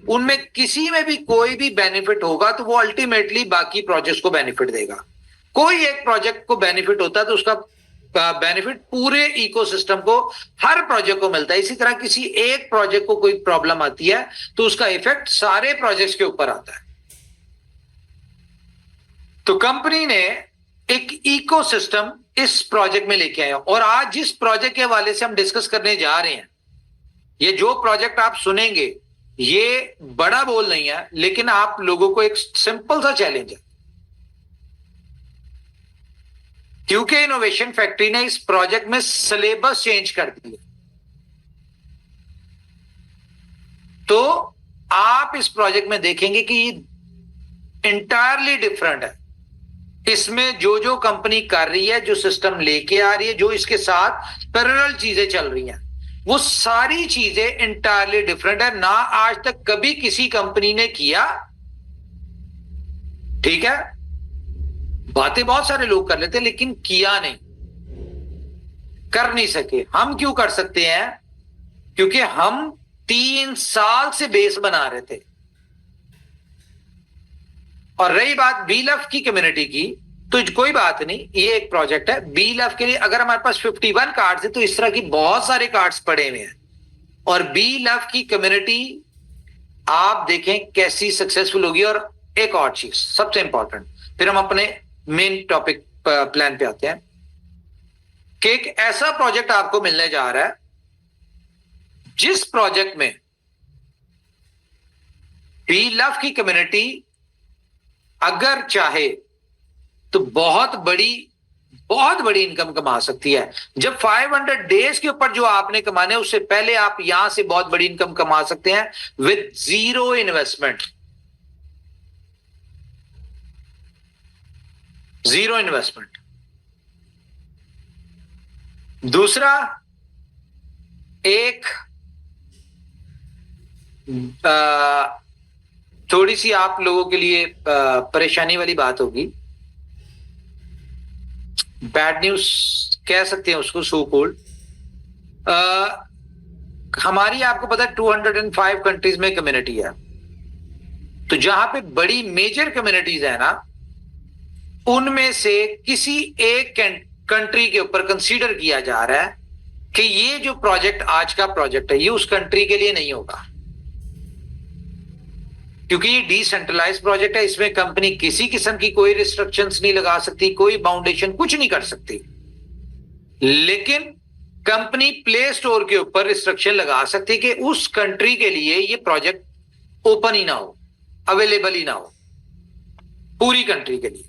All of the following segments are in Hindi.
उनमें किसी में भी कोई भी बेनिफिट होगा तो वो अल्टीमेटली बाकी प्रोजेक्ट्स को बेनिफिट देगा। कोई एक प्रोजेक्ट को बेनिफिट होता है तो उसका बेनिफिट पूरे इकोसिस्टम को, हर प्रोजेक्ट को मिलता है। इसी तरह किसी एक प्रोजेक्ट को कोई प्रॉब्लम आती है तो उसका इफेक्ट सारे प्रोजेक्ट्स के ऊपर आता है। तो कंपनी ने एक इकोसिस्टम इस प्रोजेक्ट में लेके आया, और आज जिस प्रोजेक्ट के हवाले से हम डिस्कस करने जा रहे हैं, ये जो प्रोजेक्ट आप सुनेंगे ये बड़ा बोल नहीं है, लेकिन आप लोगों को एक सिंपल सा चैलेंज है, क्योंकि इनोवेशन फैक्ट्री ने इस प्रोजेक्ट में सिलेबस चेंज कर दिया। तो आप इस प्रोजेक्ट में देखेंगे कि ये इंटायरली डिफरेंट है। इसमें जो जो कंपनी कर रही है, जो सिस्टम लेके आ रही है, जो इसके साथ पैरेलल चीजें चल रही हैं, वो सारी चीजें इंटायरली डिफरेंट है। ना आज तक कभी किसी कंपनी ने किया, ठीक है, बातें बहुत सारे लोग कर लेते लेकिन किया नहीं, कर नहीं सके। हम क्यों कर सकते हैं? क्योंकि हम 3 साल से बेस बना रहे थे। और रही बात BLF की कम्युनिटी की, तो कोई बात नहीं, ये एक प्रोजेक्ट है। BLF के लिए अगर हमारे पास 51 कार्ड्स है तो इस तरह की बहुत सारे कार्ड्स पड़े हुए हैं। और BLF की कम्युनिटी आप देखें कैसी सक्सेसफुल होगी। और एक और चीज सबसे इंपॉर्टेंट, फिर हम अपने मेन टॉपिक प्लान पे आते हैं, कि एक ऐसा प्रोजेक्ट आपको मिलने जा रहा है जिस प्रोजेक्ट में BLF की कम्युनिटी अगर चाहे तो बहुत बड़ी इनकम कमा सकती है। जब 500 डेज के ऊपर जो आपने कमाने, उससे पहले आप यहां से बहुत बड़ी इनकम कमा सकते हैं with zero investment. Zero investment. दूसरा, एक थोड़ी सी आप लोगों के लिए परेशानी वाली बात होगी, बैड न्यूज कह सकते हैं उसको, सो कोल्ड। हमारी आपको पता है 205 कंट्रीज में कम्युनिटी है। तो जहां पे बड़ी मेजर कम्युनिटीज है ना, उनमें से किसी एक कंट्री के ऊपर कंसीडर किया जा रहा है कि ये जो प्रोजेक्ट आज का प्रोजेक्ट है ये उस कंट्री के लिए नहीं होगा, क्योंकि ये डिसेंट्रलाइज प्रोजेक्ट है। इसमें कंपनी किसी किस्म की कोई रिस्ट्रिक्शंस नहीं लगा सकती, कोई बाउंडेशन कुछ नहीं कर सकती। लेकिन कंपनी प्ले स्टोर के ऊपर रिस्ट्रिक्शन लगा सकती कि उस कंट्री के लिए ये प्रोजेक्ट ओपन ही ना हो, अवेलेबल ही ना हो, पूरी कंट्री के लिए।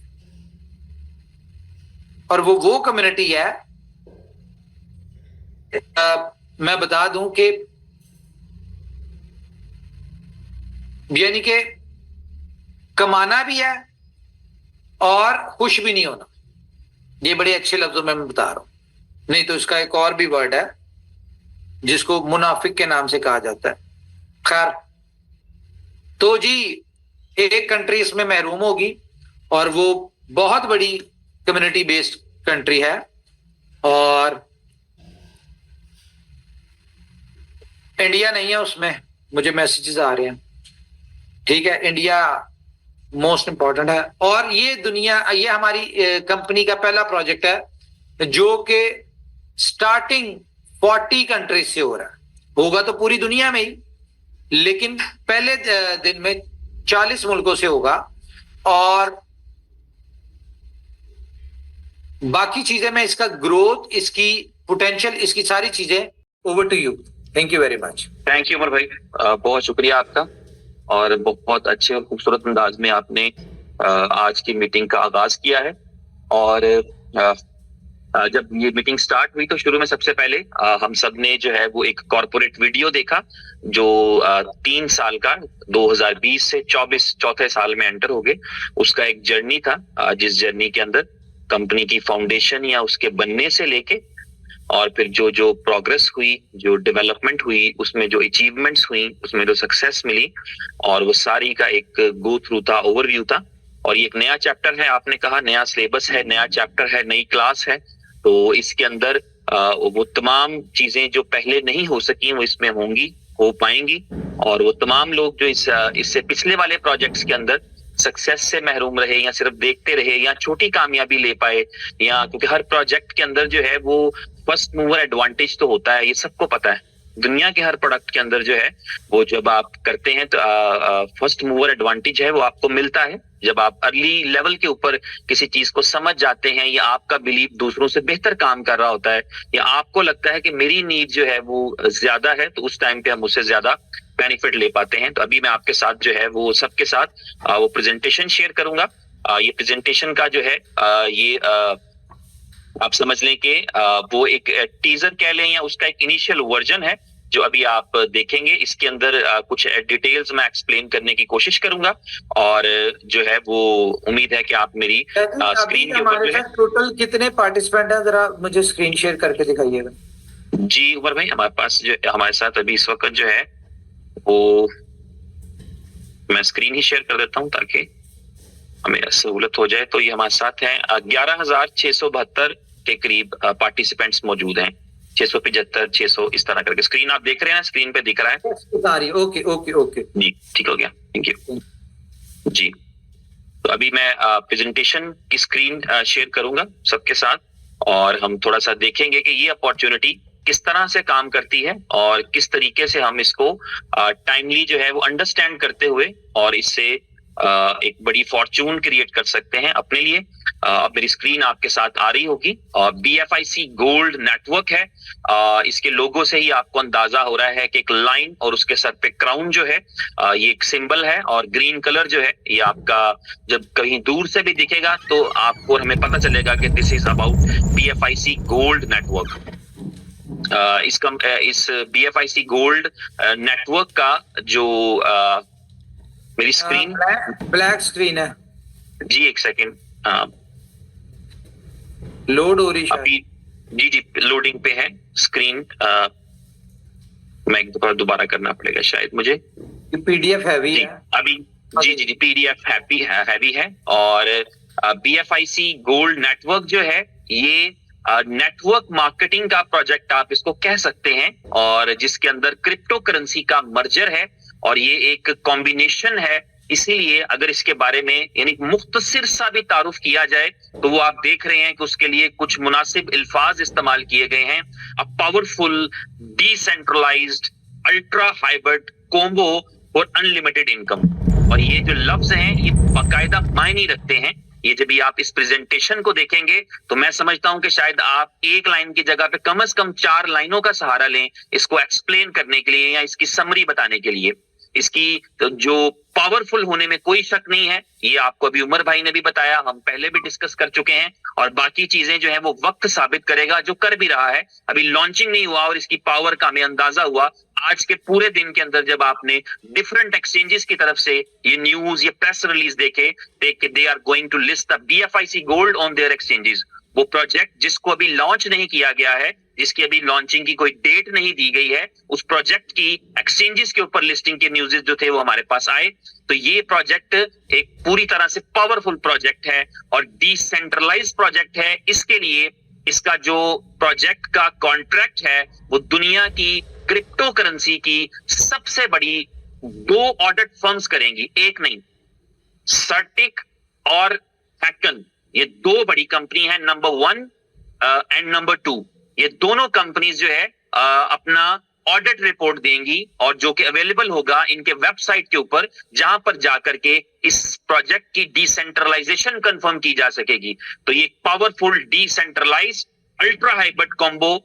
और वो कम्युनिटी है, मैं बता दूं कि यानी कि कमाना भी है और खुश भी नहीं होना। ये बड़े अच्छे लफ्जों में मैं बता रहा हूं, नहीं तो इसका एक और भी वर्ड है जिसको मुनाफिक के नाम से कहा जाता है। खैर, तो जी एक कंट्री इसमें महरूम होगी, और वो बहुत बड़ी कम्युनिटी बेस्ड कंट्री है। और इंडिया नहीं है उसमें, मुझे मैसेजेस आ रहे हैं, ठीक है। इंडिया मोस्ट इंपॉर्टेंट है। और ये हमारी कंपनी का पहला प्रोजेक्ट है जो कि स्टार्टिंग 40 कंट्रीज से हो रहा है। होगा तो पूरी दुनिया में ही, लेकिन पहले दिन में 40 मुल्कों से होगा। और बाकी चीजें मैं इसका ग्रोथ, इसकी पोटेंशियल, इसकी सारी चीजें, over to you. Thank you very much. Thank you Umar भाई, बहुत शुक्रिया आपका। और बहुत अच्छे और खूबसूरत अंदाज में आपने आज की मीटिंग का आगाज किया है। और जब ये मीटिंग स्टार्ट हुई तो शुरू में सबसे पहले हम सब ने जो है वो एक कॉर्पोरेट वीडियो देखा जो 3 साल का 2020 से 24 चौथे साल में एंटर हो गए, उसका एक जर्नी था, जिस जर्नी के अंदर कंपनी की फाउंडेशन या उसके बनने से लेके और फिर जो जो प्रोग्रेस हुई, जो डेवलपमेंट हुई, उसमें जो अचीवमेंट्स हुई, उसमें जो सक्सेस मिली, और वो सारी का एक गो थ्रू था, ओवरव्यू था। और ये एक नया चैप्टर है, आपने कहा नया सिलेबस है, नया चैप्टर है, नई क्लास है। तो इसके अंदर वो तमाम चीजें जो पहले नहीं हो सकी वो इसमें होंगी। हो पाएंगी, और वो तमाम लोग जो इससे पिछले वाले प्रोजेक्ट्स के अंदर सक्सेस से महरूम रहे या सिर्फ देखते रहे या छोटी कामयाबी ले पाए, या क्योंकि हर प्रोजेक्ट के अंदर जो है वो फर्स्ट मूवर एडवांटेज तो होता है, ये सबको पता है। दुनिया के हर प्रोडक्ट के अंदर जो है वो जब आप करते हैं तो फर्स्ट मूवर एडवांटेज है वो आपको मिलता है जब आप अर्ली लेवल के ऊपर किसी चीज को समझ जाते हैं, या आपका बिलीफ दूसरों से बेहतर काम कर रहा होता है, या आपको लगता है कि मेरी नीड जो है वो ज्यादा है, तो उस टाइम पे हम उससे ज्यादा बेनिफिट ले पाते हैं। तो अभी मैं आपके साथ जो है वो सबके साथ वो प्रेजेंटेशन शेयर करूंगा। ये प्रेजेंटेशन का जो है ये आप समझ लें कि वो एक टीजर कह लें या उसका एक इनिशियल वर्जन है जो अभी आप देखेंगे। इसके अंदर कुछ डिटेल्स मैं एक्सप्लेन करने की कोशिश करूंगा, और जो है वो उम्मीद है कि आप मेरी स्क्रीन के ऊपर जो है टोटल कितने पार्टिसिपेंट हैं, जरा मुझे स्क्रीन शेयर करके दिखाइएगा। जी उमर भाई, हमारे पास जो हमारे साथ अभी इस वक्त जो है वो मैं स्क्रीन ही शेयर कर देता हूं ताकि हमें सहूलत हो जाए। तो ये हमारे साथ हैं 11,672 के करीब पार्टिसिपेंट्स मौजूद हैं, 675 600 इस तरह करके। स्क्रीन आप देख रहे हैं, स्क्रीन पे दिख रहा है? ओके ओके ओके जी ठीक हो गया, थैंक यू जी। तो अभी मैं प्रेजेंटेशन की स्क्रीन शेयर करूंगा सबके साथ, और हम थोड़ा सा देखेंगे कि ये अपॉर्चुनिटी किस तरह से काम करती है और किस तरीके से हम इसको टाइमली जो है वो अंडरस्टैंड करते हुए और इससे एक बड़ी फॉर्चून क्रिएट कर सकते हैं अपने लिए। अब मेरी स्क्रीन आपके साथ आ रही होगी। BFIC गोल्ड नेटवर्क है। इसके लोगो से ही आपको अंदाजा हो रहा है कि एक लाइन और उसके सर पे क्राउन जो है ये एक सिंबल है, और ग्रीन कलर जो है ये आपका जब कहीं दूर से भी दिखेगा तो आपको हमें पता चलेगा कि this is about BFIC gold network. इस BFIC गोल्ड नेटवर्क का जो मेरी स्क्रीन ब्लैक स्क्रीन है जी, एक सेकेंड लोड हो रही अभी जी जी लोडिंग पे है स्क्रीन। मैं एक दोबारा करना पड़ेगा शायद मुझे। PDF हैवी है अभी जी जी जी PDF हैवी है। और BFIC गोल्ड नेटवर्क जो है ये नेटवर्क मार्केटिंग का प्रोजेक्ट आप इसको कह सकते हैं, और जिसके अंदर क्रिप्टो करेंसी का मर्जर है, और ये एक कॉम्बिनेशन है। इसीलिए अगर इसके बारे में यानी मुख्तसर सा भी तारुफ किया जाए तो वो आप देख रहे हैं कि उसके लिए कुछ मुनासिब अल्फाज इस्तेमाल किए गए हैं। A powerful decentralised ultra hybrid combo और अनलिमिटेड इनकम। और ये जो लफ्ज हैं ये बाकायदा मायने रखते हैं। ये जब भी आप इस प्रेजेंटेशन को देखेंगे तो मैं समझता हूं कि शायद आप एक लाइन की जगह पे कम से कम 4 लाइनों का सहारा लें इसको एक्सप्लेन करने के लिए या इसकी समरी बताने के लिए। इसकी तो जो पावरफुल होने में कोई शक नहीं है, ये आपको अभी उमर भाई ने भी बताया, हम पहले भी डिस्कस कर चुके हैं, और बाकी चीजें जो है वो वक्त साबित करेगा, जो कर भी रहा है। अभी लॉन्चिंग नहीं हुआ और इसकी पावर का हमें अंदाजा हुआ आज के पूरे दिन के अंदर जब आपने डिफरेंट एक्सचेंजेस की तरफ से ये न्यूज ये प्रेस रिलीज देखे they are going to list the BFIC gold on their exchanges. वो प्रोजेक्ट जिसको अभी लॉन्च नहीं किया गया है, जिसकी अभी लॉन्चिंग की कोई डेट नहीं दी गई है, उस प्रोजेक्ट की एक्सचेंजेस के ऊपर लिस्टिंग के न्यूज़ जो थे वो हमारे पास आए। तो ये प्रोजेक्ट एक पूरी तरह से पावरफुल प्रोजेक्ट है और डिसेंट्रलाइज प्रोजेक्ट है। इसके लिए इसका जो प्रोजेक्ट का कॉन्ट्रैक्ट है वो दुनिया की क्रिप्टो करेंसी की सबसे बड़ी 2 ऑडिट फर्म्स करेंगी, एक नहीं, सर्टिक और हैकन, ये 2 बड़ी कंपनी है, नंबर 1 एंड नंबर 2। ये दोनों कंपनीज जो है अपना ऑडिट रिपोर्ट देंगी, और जो कि अवेलेबल होगा इनके वेबसाइट के ऊपर, जहां पर जाकर के इस प्रोजेक्ट की डिसेंट्रलाइजेशन कंफर्म की जा सकेगी। तो ये powerful decentralise ultra hybrid combo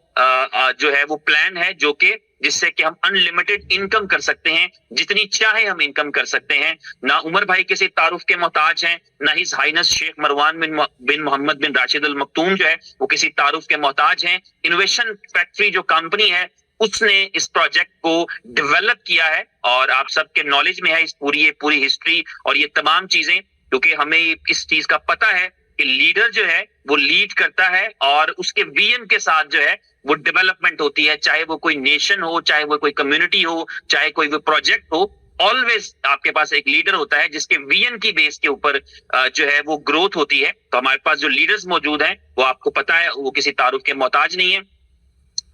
जो है वो प्लान है, जो कि जिससे कि हम अनलिमिटेड इनकम कर सकते हैं, जितनी चाहे हम इनकम कर सकते हैं। ना उमर भाई किसी तारुफ के मोहताज हैं, ना हिज हाइनेस शेख मरवान बिन मोहम्मद बिन राशिद अल मखतूम जो है वो किसी तारुफ के मोहताज हैं। इनोवेशन फैक्ट्री जो कंपनी है उसने इस प्रोजेक्ट को डेवलप किया है, और आप सबके नॉलेज में है इस पूरी हिस्ट्री और ये तमाम चीजें, क्योंकि हमें इस चीज का पता है कि लीडर जो है वो लीड करता है और उसके विजन के साथ जो है वो डेवलपमेंट होती है, चाहे वो कोई नेशन हो, चाहे वो कोई कम्युनिटी हो, चाहे कोई वो प्रोजेक्ट हो। ऑलवेज आपके पास एक लीडर होता है जिसके विजन की बेस के ऊपर जो है वो ग्रोथ होती है। तो हमारे पास जो लीडर्स मौजूद हैं वो आपको पता है वो किसी तारुफ के मोहताज नहीं है।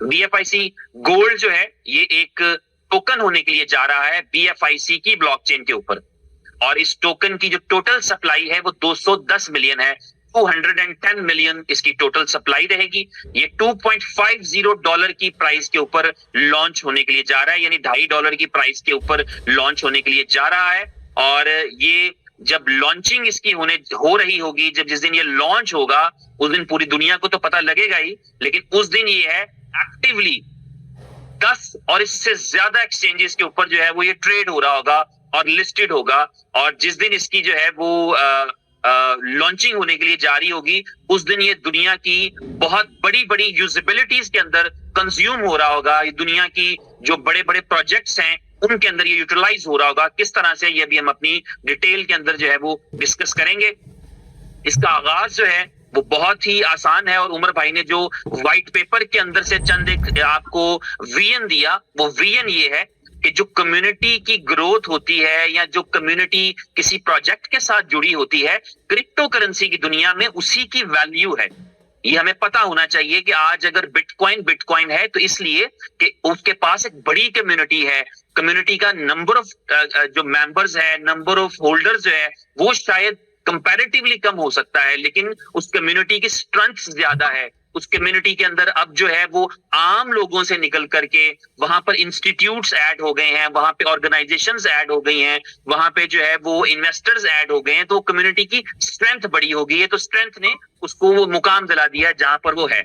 BFIC गोल्ड जो है ये एक टोकन होने के लिए जा रहा है BFIC की ब्लॉकचेन के ऊपर, और इस टोकन की जो टोटल सप्लाई है वो 210 मिलियन है। 210 मिलियन इसकी टोटल सप्लाई रहेगी। ये $2.50 की प्राइस के ऊपर लॉन्च होने के लिए जा रहा है, यानी $2.50 की प्राइस के ऊपर लॉन्च होने के लिए जा रहा है। और ये जब लॉन्चिंग इसकी हो रही होगी, जब जिस दिन ये लॉन्च होगा उस दिन पूरी दुनिया को तो पता लगेगा ही, लेकिन उस दिन ये है एक्टिवली 10 और इससे ज्यादा एक्सचेंजेस के ऊपर जो है वो ये ट्रेड हो रहा होगा और लिस्टेड होगा। और जिस दिन इसकी जो है वो लॉन्चिंग होने के लिए जारी होगी, उस दिन ये दुनिया की बहुत बड़ी बड़ी यूजेबिलिटीज के अंदर कंज्यूम हो रहा होगा। ये दुनिया की जो बड़े बड़े प्रोजेक्ट्स हैं उनके अंदर ये यूटिलाइज हो रहा होगा। किस तरह से, ये भी हम अपनी डिटेल के अंदर जो है वो डिस्कस करेंगे। इसका आगाज जो है वो बहुत ही आसान है, और उमर भाई ने जो व्हाइट पेपर के अंदर से चंद एक आपको विजन दिया, वो विजन ये है कि जो कम्युनिटी की ग्रोथ होती है या जो कम्युनिटी किसी प्रोजेक्ट के साथ जुड़ी होती है क्रिप्टो करेंसी की दुनिया में, उसी की वैल्यू है। ये हमें पता होना चाहिए कि आज अगर बिटकॉइन है तो इसलिए कि उसके पास एक बड़ी कम्युनिटी है। कम्युनिटी का नंबर ऑफ जो मेंबर्स है, नंबर ऑफ होल्डर्स जो है वो शायद कंपैरेटिवली कम हो सकता है, लेकिन उस कम्युनिटी की स्ट्रेंथ ज्यादा है। उस कम्युनिटी के अंदर अब जो है वो आम लोगों से निकल करके वहां पर इंस्टीट्यूट्स ऐड हो गए हैं, वहां पे ऑर्गेनाइजेशंस ऐड हो गई हैं, वहां पे जो है वो इन्वेस्टर्स ऐड हो गए हैं, तो कम्युनिटी की स्ट्रेंथ बड़ी हो गई है। तो स्ट्रेंथ ने उसको वो मुकाम दिला दिया जहां पर वो है।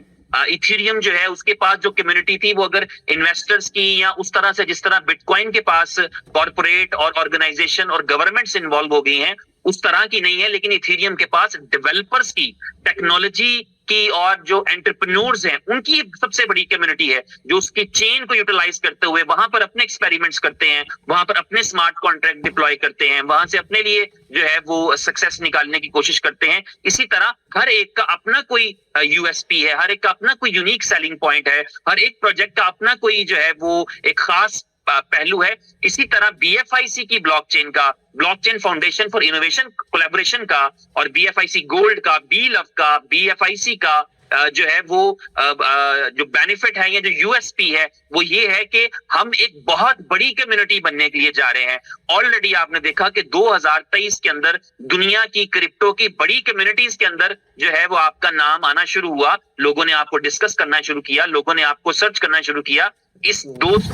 इथेरियम जो है उसके पास जो कम्युनिटी थी वो अगर इन्वेस्टर्स की या उस तरह से जिस तरह बिटकॉइन के पास कॉर्पोरेट और ऑर्गेनाइजेशन और गवर्नमेंट्स इन्वॉल्व हो गई हैं उस तरह की नहीं है, लेकिन इथेरियम के पास डेवलपर्स की, टेक्नोलॉजी की और जो एंटरप्रेन्योर्स हैं उनकी सबसे बड़ी कम्युनिटी है, जो उसकी चेन को यूटिलाइज करते हुए वहां पर अपने एक्सपेरिमेंट्स करते हैं, वहां पर अपने स्मार्ट कॉन्ट्रैक्ट डिप्लॉय करते हैं, वहां से अपने लिए जो है वो सक्सेस निकालने की कोशिश करते हैं। इसी तरह हर एक का अपना कोई यूएसपी है, हर एक का अपना कोई यूनिक सेलिंग पॉइंट है, हर एक प्रोजेक्ट का अपना कोई जो है वो एक खास पहलू है। इसी तरह BFIC की ब्लॉकचेन का, blockchain foundation for innovation collaboration का, और BFIC गोल्ड का, BLUF का, BFIC का जो है वो जो बेनिफिट है या जो यूएसपी है वो ये है कि हम एक बहुत बड़ी कम्युनिटी बनने के लिए जा रहे हैं। ऑलरेडी आपने देखा कि 2023 के अंदर दुनिया की क्रिप्टो की बड़ी कम्युनिटीज के अंदर जो है वो आपका नाम आना शुरू हुआ, लोगों ने आपको डिस्कस करना शुरू किया, लोगों ने आपको सर्च करना शुरू किया। इस 20